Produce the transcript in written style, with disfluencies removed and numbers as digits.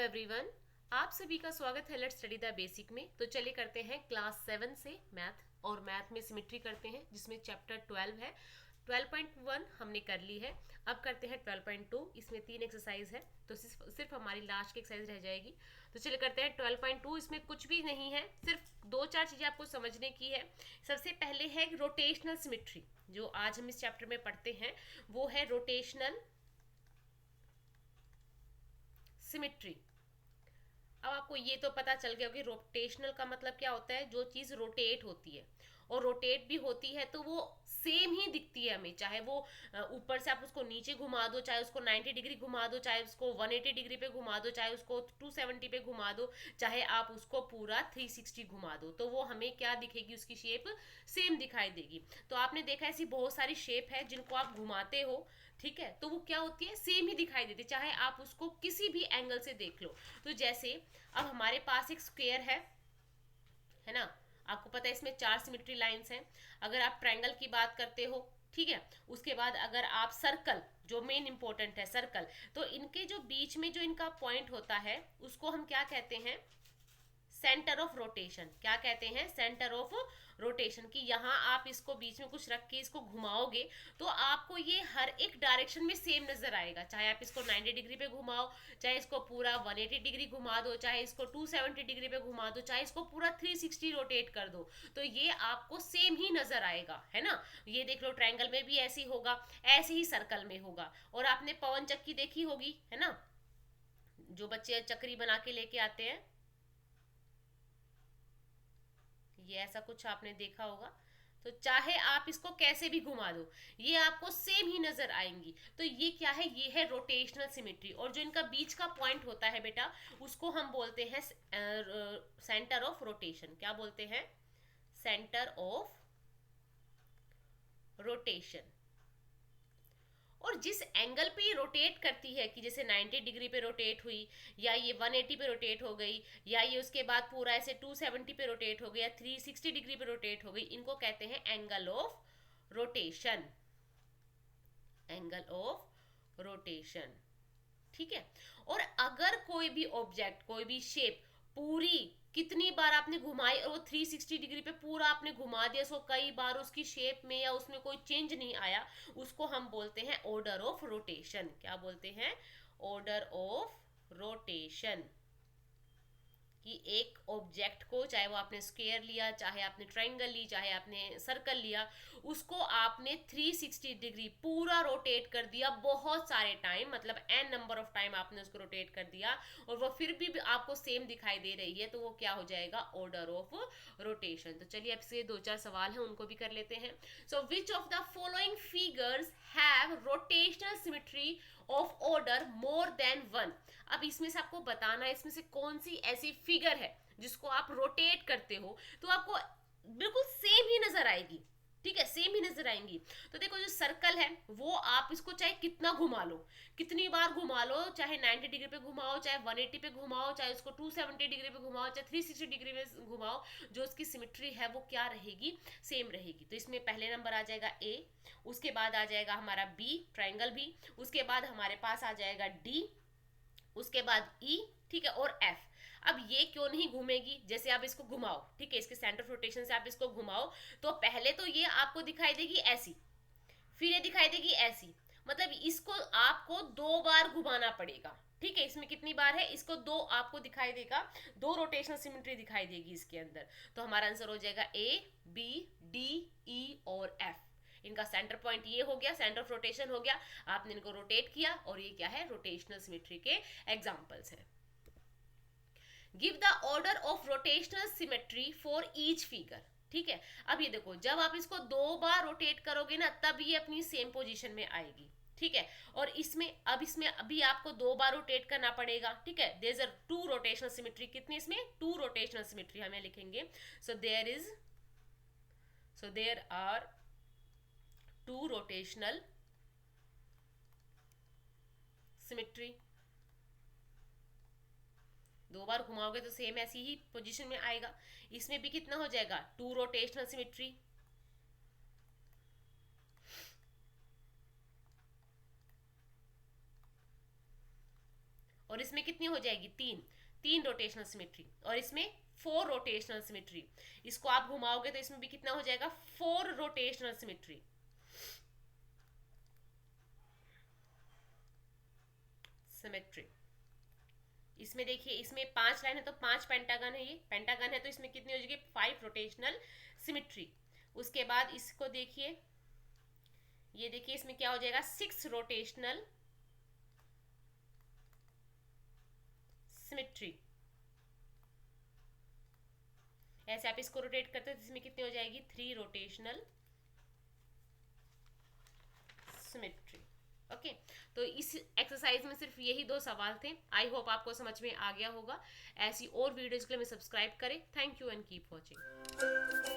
Everyone, आप सभी का स्वागत है लेट्स स्टडी द बेसिक में। तो चलिए करते हैं क्लास 7 से मैथ, और मैथ में सिमेट्री करते हैं जिसमें चैप्टर 12 है। 12.1 हमने कर ली है, अब करते हैं 12.2। इसमें 3 एक्सरसाइज है, तो सिर्फ हमारी लास्ट की एक्सरसाइज रह जाएगी। तो चलिए करते हैं 12.2। इसमें कुछ भी नहीं है, सिर्फ 2-4 चीज़ें आपको समझने की है। सबसे पहले है रोटेशनल सिमेट्री, जो आज हम इस चैप्टर में पढ़ते हैं वो है रोटेशनल सिमेट्री। अब आपको ये तो पता चल गया कि रोटेशनल का मतलब क्या होता है, जो चीज रोटेट होती है और रोटेट भी होती है तो वो सेम ही दिखती है हमें, चाहे वो ऊपर से आप उसको नीचे घुमा दो, चाहे उसको 90 डिग्री घुमा दो, चाहे उसको 180 डिग्री पे घुमा दो, चाहे उसको 270 पे घुमा दो, चाहे आप उसको पूरा 360 घुमा दो, तो वो हमें क्या दिखेगी, उसकी शेप सेम दिखाई देगी। तो आपने देखा ऐसी बहुत सारी शेप है जिनको आप घुमाते हो, ठीक है, तो वो क्या होती है, सेम ही दिखाई देती है, चाहे आप उसको किसी भी एंगल से देख लो। तो जैसे अब हमारे पास एक स्क्वायर है ना, आपको पता है इसमें 4 सिमेट्री लाइंस हैं। अगर आप ट्रायंगल की बात करते हो, ठीक है, उसके बाद अगर आप सर्कल, जो मेन इंपॉर्टेंट है सर्कल, तो इनके जो बीच में जो इनका पॉइंट होता है उसको हम क्या कहते हैं, सेंटर ऑफ रोटेशन। क्या कहते हैं, सेंटर ऑफ रोटेशन। की यहाँ आप इसको बीच में कुछ रख के इसको घुमाओगे तो आपको ये हर एक डायरेक्शन में सेम नजर आएगा, चाहे आप इसको 90 डिग्री पे घुमाओ, चाहे इसको पूरा 180 डिग्री घुमा दो, चाहे इसको 270 डिग्री पे घुमा दो, चाहे इसको पूरा 360 रोटेट कर दो, तो ये आपको सेम ही नजर आएगा, है ना। ये देख लो, ट्रायंगल में भी ऐसे ही होगा, ऐसे ही सर्कल में होगा। और आपने पवन चक्की देखी होगी, है ना, जो बच्चे चक्री बना के लेके आते हैं, ये ऐसा कुछ आपने देखा होगा। तो चाहे आप इसको कैसे भी घुमा दो, ये आपको सेम ही नजर आएंगी। तो ये क्या है, ये है रोटेशनल सिमेट्री। और जो इनका बीच का पॉइंट होता है बेटा, उसको हम बोलते हैं सेंटर ऑफ रोटेशन। क्या बोलते हैं, सेंटर ऑफ रोटेशन। और जिस एंगल पे ये रोटेट करती है, कि जैसे 90 डिग्री पे रोटेट हुई, या ये 180 पे रोटेट हो गई, या ये उसके बाद पूरा ऐसे 270 पे रोटेट हो गई, या 360 डिग्री पे रोटेट हो गई, इनको कहते हैं angle of rotation. Angle of rotation, ठीक है। और अगर कोई भी ऑब्जेक्ट, कोई भी शेप पूरी कितनी बार आपने घुमाई और वो 360 डिग्री पे पूरा आपने घुमा दिया, सो कई बार उसकी शेप में या उसमें कोई चेंज नहीं आया, उसको हम बोलते हैं ऑर्डर ऑफ रोटेशन। क्या बोलते हैं, ऑर्डर ऑफ रोटेशन। कि एक ऑब्जेक्ट को, चाहे वो आपने स्क्वायर लिया, चाहे आपने ट्रायंगल ली, चाहे आपने सर्कल लिया, उसको आपने 360 डिग्री पूरा रोटेट कर दिया बहुत सारे टाइम, मतलब n नंबर ऑफ टाइम आपने उसको रोटेट कर दिया, और वो फिर भी आपको सेम दिखाई दे रही है, तो वो क्या हो जाएगा, ऑर्डर ऑफ रोटेशन। तो चलिए अब से 2-4 सवाल हैं, उनको भी कर लेते हैं। So which of the following figures have rotational symmetry of order more than 1। अब इसमें से आपको बताना है, इसमें से कौन सी ऐसी फिगर है जिसको आप रोटेट करते हो तो आपको बिल्कुल सेम ही नजर आएगी, ठीक है, सेम ही नजर आएंगी। तो देखो, जो सर्कल है वो आप इसको चाहे कितना घुमा लो, कितनी बार घुमा लो, चाहे 90 डिग्री पे घुमाओ, चाहे 180 पे घुमाओ, चाहे उसको 270 डिग्री पे घुमाओ, चाहे 360 डिग्री में घुमाओ, जो उसकी सिमेट्री है वो क्या रहेगी, सेम रहेगी। तो इसमें पहले नंबर आ जाएगा ए, उसके बाद आ जाएगा हमारा बी, ट्राइंगल बी, उसके बाद हमारे पास आ जाएगा डी, उसके बाद ई, ठीक है, और एफ। अब ये क्यों नहीं घूमेगी, जैसे आप इसको घुमाओ, ठीक है, इसके सेंटर ऑफ रोटेशन से आप इसको घुमाओ, तो पहले तो ये आपको दिखाई देगी ऐसी, फिर ये दिखाई देगी ऐसी, मतलब इसको आपको 2 बार घुमाना पड़ेगा, ठीक है। इसमें कितनी बार है, इसको 2 आपको दिखाई देगा, 2 रोटेशनल सिमेट्री दिखाई देगी इसके अंदर। तो हमारा आंसर हो जाएगा ए, बी, डी, ई और एफ। इनका सेंटर पॉइंट ये हो गया, सेंटर ऑफ रोटेशन हो गया, आपने इनको रोटेट किया, और ये क्या है, रोटेशनल सिमेट्री के एग्जांपल्स हैं। Give the order of rotational symmetry for each figure, ठीक है। अब ये देखो, जब आप इसको 2 बार रोटेट करोगे ना, तब ये अपनी सेम पोजीशन में आएगी, ठीक है। और इसमें अभी आपको 2 बार रोटेट करना पड़ेगा, ठीक है। There is a 2 rotational symmetry, कितनी इसमें, 2 रोटेशनल सिमेट्री हमें लिखेंगे। So there are 2 rotational symmetry. 2 बार घुमाओगे तो सेम ऐसी ही पोजीशन में आएगा। इसमें भी कितना हो जाएगा, 2 रोटेशनल सिमेट्री। और इसमें कितनी हो जाएगी, 3 रोटेशनल सिमेट्री, और इसमें 4 रोटेशनल सिमेट्री। इसको आप घुमाओगे तो इसमें भी कितना हो जाएगा, 4 रोटेशनल सिमेट्री। सिमेट्री इसमें देखिए, इसमें 5 लाइन है तो 5 पेंटागन है, ये पेंटागन है तो इसमें कितनी हो जाएगी, 5 रोटेशनल सिमेट्री। उसके बाद इसको देखिए, ये देखिए इसमें क्या हो जाएगा, 6 रोटेशनल सिमेट्री। ऐसे आप इसको रोटेट करते हो तो इसमें कितनी हो जाएगी, 3 रोटेशनल सिमेट्री। ओके, तो इस एक्सरसाइज में सिर्फ यही 2 सवाल थे। आई होप आपको समझ में आ गया होगा। ऐसी और वीडियोज के लिए मैं सब्सक्राइब करें। Thank you and keep watching.